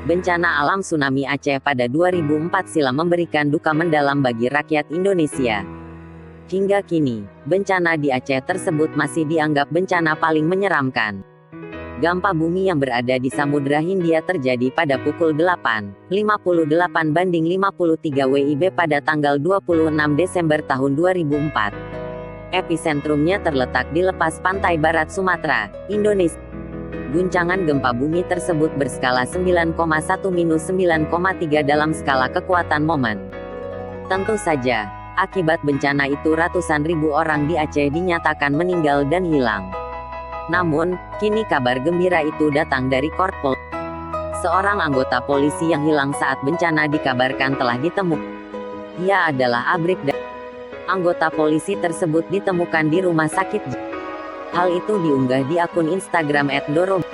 Bencana alam tsunami Aceh pada 2004 silam memberikan duka mendalam bagi rakyat Indonesia. Hingga kini, bencana di Aceh tersebut masih dianggap bencana paling menyeramkan. Gempa bumi yang berada di Samudra Hindia terjadi pada pukul 8.58 WIB pada tanggal 26 Desember tahun 2004. Episentrumnya terletak di lepas pantai barat Sumatera, Indonesia. Guncangan gempa bumi tersebut berskala 9,1-9,3 dalam skala kekuatan momen. Tentu saja, akibat bencana itu ratusan ribu orang di Aceh dinyatakan meninggal dan hilang. Namun, kini kabar gembira itu datang dari Korpol. Seorang anggota polisi yang hilang saat bencana dikabarkan telah ditemukan. Ia adalah Abrib dan anggota polisi tersebut ditemukan di rumah sakit. Hal itu diunggah di akun Instagram @doroboy.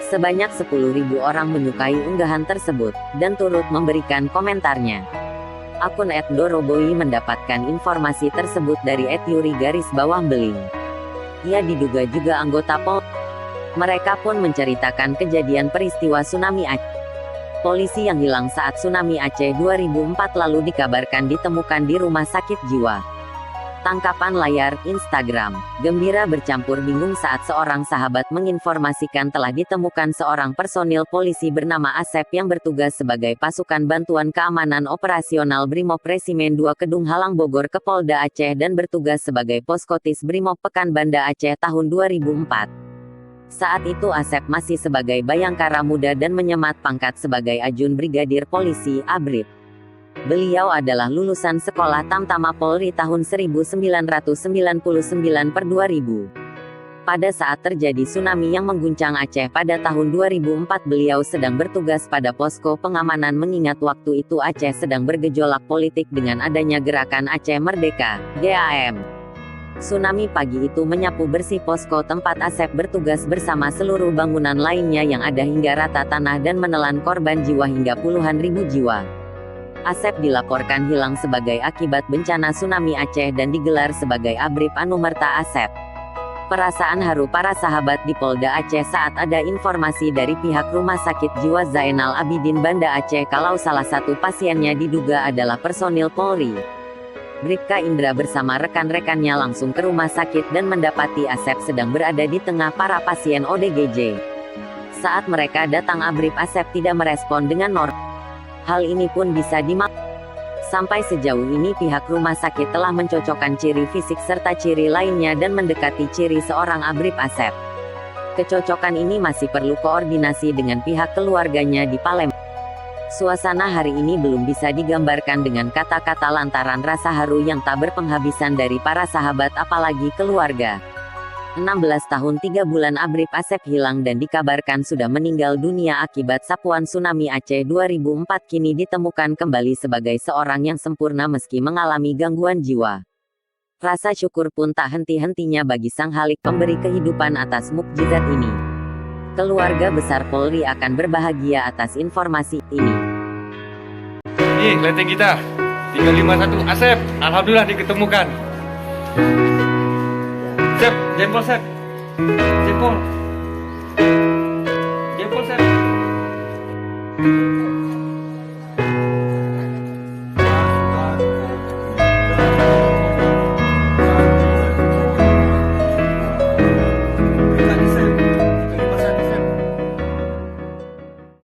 Sebanyak 10.000 orang menyukai unggahan tersebut, dan turut memberikan komentarnya. Akun @doroboy mendapatkan informasi tersebut dari @yuri_beling. Ia diduga juga anggota Polri. Mereka pun menceritakan kejadian peristiwa tsunami Aceh. Polisi yang hilang saat tsunami Aceh 2004 lalu dikabarkan ditemukan di rumah sakit jiwa. Tangkapan layar Instagram, gembira bercampur bingung saat seorang sahabat menginformasikan telah ditemukan seorang personil polisi bernama Asep yang bertugas sebagai pasukan bantuan keamanan operasional Brimob Resimen 2 Kedung Halang Bogor ke Polda Aceh dan bertugas sebagai Poskotis Brimob Pekan Banda Aceh tahun 2004. Saat itu Asep masih sebagai bayangkara muda dan menyemat pangkat sebagai Ajun Brigadir Polisi Abrib. Beliau adalah lulusan Sekolah Tamtama Polri tahun 1999/2000. Pada saat terjadi tsunami yang mengguncang Aceh pada tahun 2004 beliau sedang bertugas pada posko pengamanan mengingat waktu itu Aceh sedang bergejolak politik dengan adanya gerakan Aceh Merdeka, GAM. Tsunami pagi itu menyapu bersih posko tempat Asep bertugas bersama seluruh bangunan lainnya yang ada hingga rata tanah dan menelan korban jiwa hingga puluhan ribu jiwa. Asep dilaporkan hilang sebagai akibat bencana tsunami Aceh dan digelar sebagai Abrib Anumerta Asep. Perasaan haru para sahabat di Polda Aceh saat ada informasi dari pihak Rumah Sakit Jiwa Zainal Abidin Banda Aceh kalau salah satu pasiennya diduga adalah personil Polri. Bribka Indra bersama rekan-rekannya langsung ke rumah sakit dan mendapati Asep sedang berada di tengah para pasien ODGJ. Saat mereka datang Abrib Asep tidak merespon dengan normal. Hal ini pun bisa dimaklumi. Sampai sejauh ini pihak rumah sakit telah mencocokkan ciri fisik serta ciri lainnya dan mendekati ciri seorang Abrib Asep. Kecocokan ini masih perlu koordinasi dengan pihak keluarganya di Palembang. Suasana hari ini belum bisa digambarkan dengan kata-kata lantaran rasa haru yang tak berpenghabisan dari para sahabat apalagi keluarga. 16 tahun 3 bulan Abrib Asep hilang dan dikabarkan sudah meninggal dunia akibat sapuan tsunami Aceh 2004 kini ditemukan kembali sebagai seorang yang sempurna meski mengalami gangguan jiwa. Rasa syukur pun tak henti-hentinya bagi Sang Halik pemberi kehidupan atas mukjizat ini. Keluarga besar Polri akan berbahagia atas informasi ini. Nih, kelenteng kita 351 Asep, alhamdulillah diketemukan. Sep, jempol Sep. Jempol. Jempol Sep.